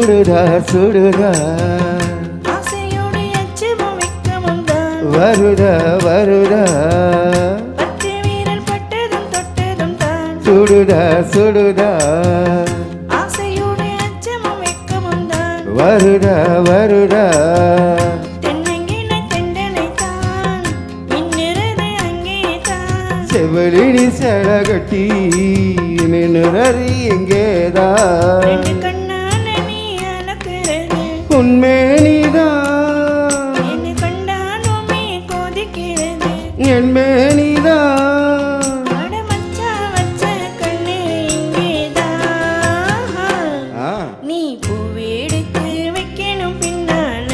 சுடுடா சுடுடா ஆசையோடு எச்சமும் வெட்கமும் தான் வருடா வருடா பச்சை வீரல் பட்டதும் தொட்டதும் தான் சுடுடா சுடுடா ஆசையோடு எச்சமும் வெட்கமும் தான் வருடா வருடா தென்னங்கின தெண்டனை தான் மின்னுறது அங்கே தான் செவலினி செலகட்டி நின்னுறது எங்கேதான் ரெண்டு கண்ணால நீ அலக்குறது உன்மேனிதான் என்னை கண்டாலுமே கொதிக்கிறது என் மேனிதான் அட மச்சா வச்ச கண்ணு இங்கேதான் நீ பூவெடுத்து வைக்கணும் பின்னால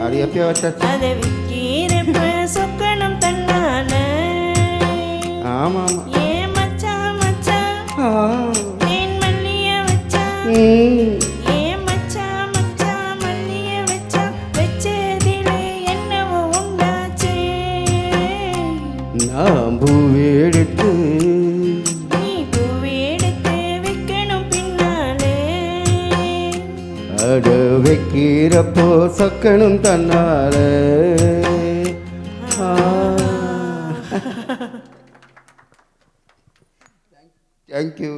அது எப்பயோ வச்சாச்சு அதை விற்கிறப்ப சொக்கணும் தன்னால ஆமா ஆமா ஏன் மச்சா மச்சா தேன் மல்லிய வச்சா ஏன் மச்சா மச்சா மல்லிய வச்சா வச்சதிலே என்னவோ உண்டாச்சு நான் பூவெடுத்து நீ பூவெடுத்து வைக்கணும் பின்னாலே அட வைக்கிறப்போ சொக்கணும் தன்னால தேங்க்யூ